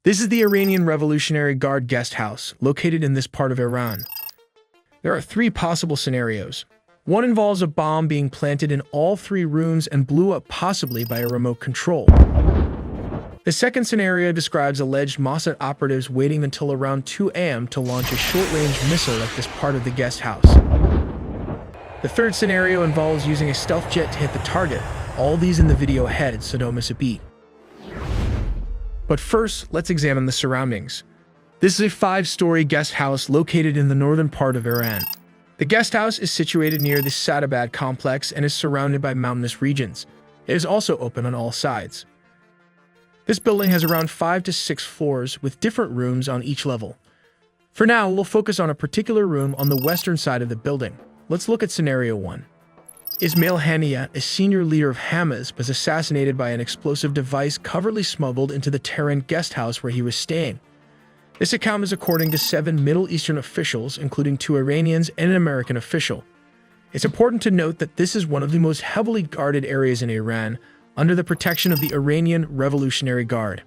This is the Iranian Revolutionary Guard guest house, located in this part of Iran. There are three possible scenarios. One involves a bomb being planted in all three rooms and blew up possibly by a remote control. The second scenario describes alleged Mossad operatives waiting until around 2 a.m. to launch a short-range missile at this part of the guest house. The third scenario involves using a stealth jet to hit the target. All these in the video ahead, so don't miss a beat. But first, let's examine the surroundings. This is a 5-story guest house located in the northern part of Iran. The guest house is situated near the Sadabad complex and is surrounded by mountainous regions. It is also open on all sides. This building has around 5 to 6 floors with different rooms on each level. For now, we'll focus on a particular room on the western side of the building. Let's look at scenario 1. Ismail Haniyeh, a senior leader of Hamas, was assassinated by an explosive device covertly smuggled into the Tehran guest house where he was staying. This account is according to 7 Middle Eastern officials, including 2 Iranians and an American official. It's important to note that this is one of the most heavily guarded areas in Iran, under the protection of the Iranian Revolutionary Guard.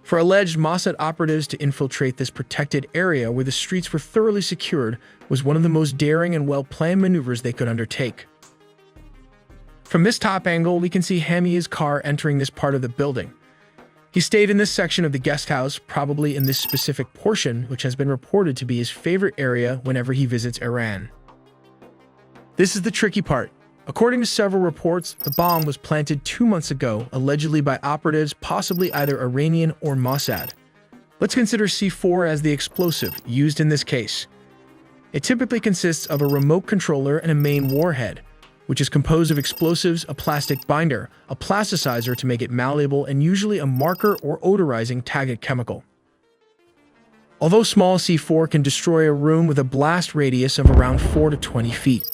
For alleged Mossad operatives to infiltrate this protected area where the streets were thoroughly secured was one of the most daring and well-planned maneuvers they could undertake. From this top angle, we can see Haniyeh's car entering this part of the building. He stayed in this section of the guest house, probably in this specific portion, which has been reported to be his favorite area whenever he visits Iran. This is the tricky part. According to several reports, the bomb was planted 2 months ago, allegedly by operatives possibly either Iranian or Mossad. Let's consider C4 as the explosive used in this case. It typically consists of a remote controller and a main warhead, which is composed of explosives, a plastic binder, a plasticizer to make it malleable, and usually a marker or odorizing tagged chemical. Although small, C4 can destroy a room with a blast radius of around 4 to 20 feet.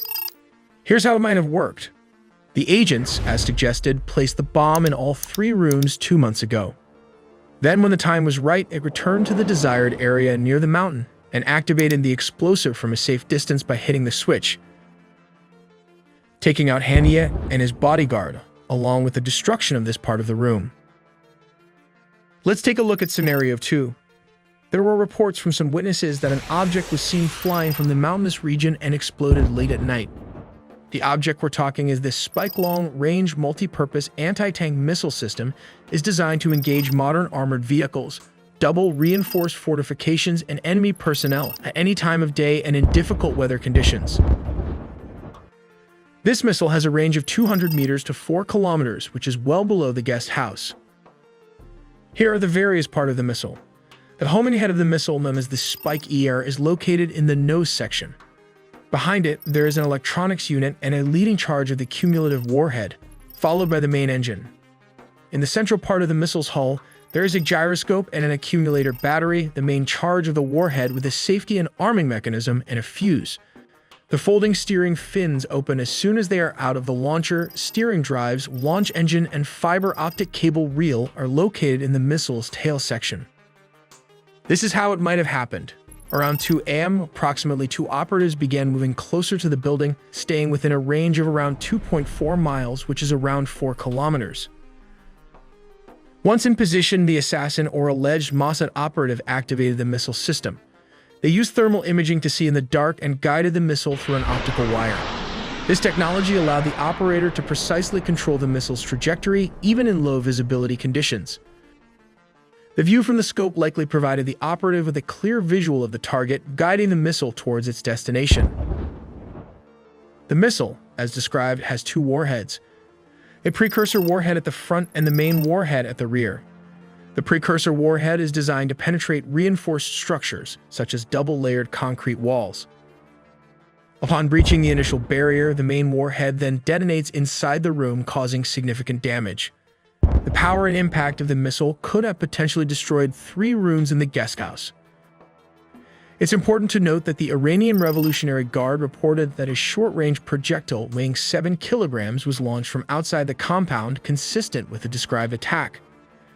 Here's how it might have worked. The agents, as suggested, placed the bomb in all 3 rooms 2 months ago. Then, when the time was right, it returned to the desired area near the mountain and activated the explosive from a safe distance by hitting the switch, taking out Haniyeh and his bodyguard, along with the destruction of this part of the room. Let's take a look at scenario 2. There were reports from some witnesses that an object was seen flying from the mountainous region and exploded late at night. The object we're talking is this spike-long-range multi-purpose anti-tank missile system is designed to engage modern armored vehicles, double reinforced fortifications, and enemy personnel at any time of day and in difficult weather conditions. This missile has a range of 200 meters to 4 kilometers, which is well below the guest house. Here are the various parts of the missile. The homing head of the missile, known as the Spike ER, is located in the nose section. Behind it, there is an electronics unit and a leading charge of the cumulative warhead, followed by the main engine. In the central part of the missile's hull, there is a gyroscope and an accumulator battery, the main charge of the warhead with a safety and arming mechanism, and a fuse. The folding steering fins open as soon as they are out of the launcher. Steering drives, launch engine, and fiber optic cable reel are located in the missile's tail section. This is how it might have happened. Around 2 a.m., approximately 2 operatives began moving closer to the building, staying within a range of around 2.4 miles, which is around 4 kilometers. Once in position, the assassin or alleged Mossad operative activated the missile system. They used thermal imaging to see in the dark and guided the missile through an optical wire. This technology allowed the operator to precisely control the missile's trajectory, even in low visibility conditions. The view from the scope likely provided the operative with a clear visual of the target, guiding the missile towards its destination. The missile, as described, has 2 warheads, a precursor warhead at the front and the main warhead at the rear. The precursor warhead is designed to penetrate reinforced structures, such as double-layered concrete walls. Upon breaching the initial barrier, the main warhead then detonates inside the room, causing significant damage. The power and impact of the missile could have potentially destroyed 3 rooms in the guest house. It's important to note that the Iranian Revolutionary Guard reported that a short-range projectile weighing 7 kilograms was launched from outside the compound, consistent with the described attack.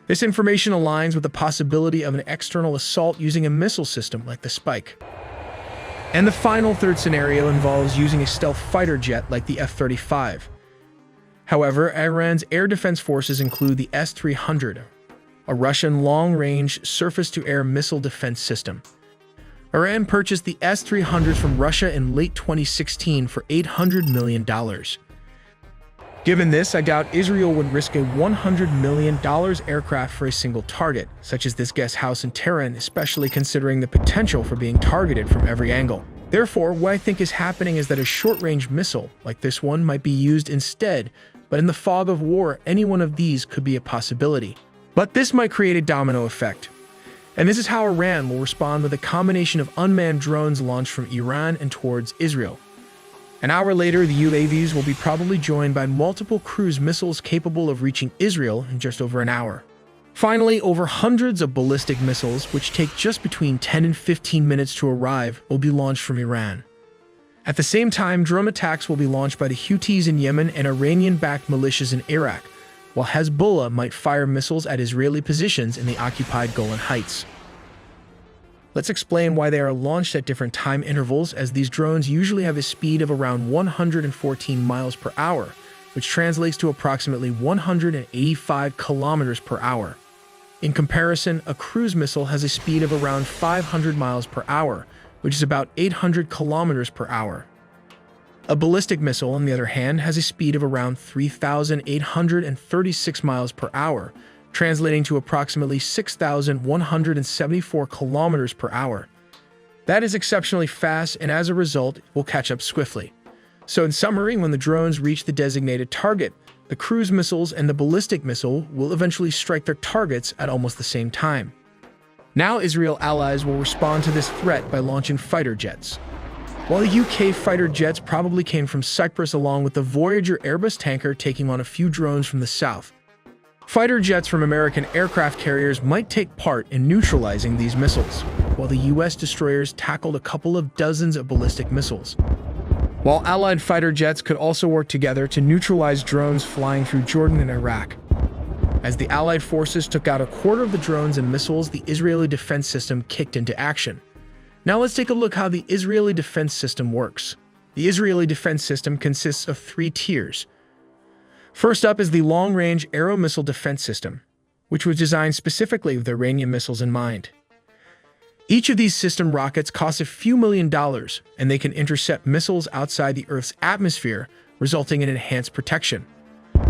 This information aligns with the possibility of an external assault using a missile system like the Spike. And the final third scenario involves using a stealth fighter jet like the F-35. However, Iran's air defense forces include the S-300, a Russian long-range surface-to-air missile defense system. Iran purchased the S-300s from Russia in late 2016 for $800 million. Given this, I doubt Israel would risk a $100 million aircraft for a single target, such as this guest house in Tehran, especially considering the potential for being targeted from every angle. Therefore, what I think is happening is that a short-range missile, like this one, might be used instead, but in the fog of war, any one of these could be a possibility. But this might create a domino effect. And this is how Iran will respond with a combination of unmanned drones launched from Iran and towards Israel. An hour later, the UAVs will be probably joined by multiple cruise missiles capable of reaching Israel in just over an hour. Finally, over hundreds of ballistic missiles, which take just between 10 and 15 minutes to arrive, will be launched from Iran. At the same time, drone attacks will be launched by the Houthis in Yemen and Iranian-backed militias in Iraq, while Hezbollah might fire missiles at Israeli positions in the occupied Golan Heights. Let's explain why they are launched at different time intervals, as these drones usually have a speed of around 114 miles per hour, which translates to approximately 185 kilometers per hour. In comparison, a cruise missile has a speed of around 500 miles per hour, which is about 800 kilometers per hour. A ballistic missile, on the other hand, has a speed of around 3,836 miles per hour, translating to approximately 6,174 kilometers per hour. That is exceptionally fast, and as a result, will catch up swiftly. So in summary, when the drones reach the designated target, the cruise missiles and the ballistic missile will eventually strike their targets at almost the same time. Now Israel allies will respond to this threat by launching fighter jets. While the UK fighter jets probably came from Cyprus along with the Voyager Airbus tanker taking on a few drones from the south, fighter jets from American aircraft carriers might take part in neutralizing these missiles, while the US destroyers tackled a couple of dozens of ballistic missiles. While Allied fighter jets could also work together to neutralize drones flying through Jordan and Iraq. As the Allied forces took out a quarter of the drones and missiles, the Israeli defense system kicked into action. Now let's take a look how the Israeli defense system works. The Israeli defense system consists of 3 tiers. First up is the long-range aero missile defense system, which was designed specifically with Iranian missiles in mind. Each of these system rockets costs a few $1,000,000, and they can intercept missiles outside the Earth's atmosphere, resulting in enhanced protection.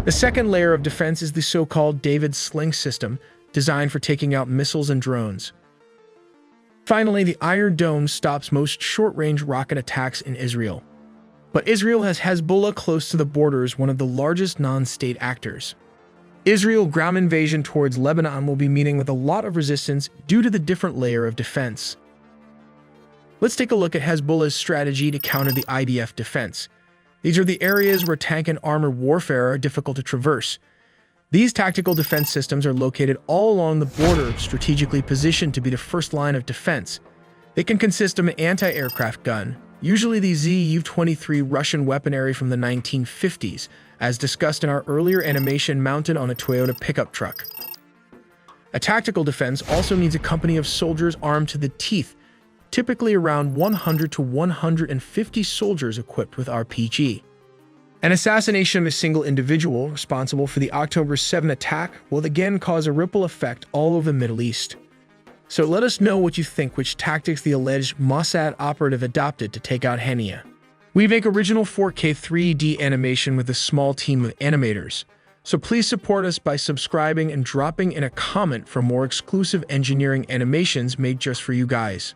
The second layer of defense is the so-called David Sling system, designed for taking out missiles and drones. Finally, the Iron Dome stops most short-range rocket attacks in Israel. But Israel has Hezbollah close to the borders, one of the largest non-state actors. Israel's ground invasion towards Lebanon will be meeting with a lot of resistance due to the different layer of defense. Let's take a look at Hezbollah's strategy to counter the IDF defense. These are the areas where tank and armored warfare are difficult to traverse. These tactical defense systems are located all along the border, strategically positioned to be the first line of defense. They can consist of an anti-aircraft gun, usually the Zu-23 Russian weaponry from the 1950s, as discussed in our earlier animation, mounted on a Toyota pickup truck. A tactical defense also needs a company of soldiers armed to the teeth, typically around 100 to 150 soldiers equipped with RPG. An assassination of a single individual responsible for the October 7 attack will again cause a ripple effect all over the Middle East. So let us know what you think, which tactics the alleged Mossad operative adopted to take out Hania. We make original 4K 3D animation with a small team of animators, so please support us by subscribing and dropping in a comment for more exclusive engineering animations made just for you guys.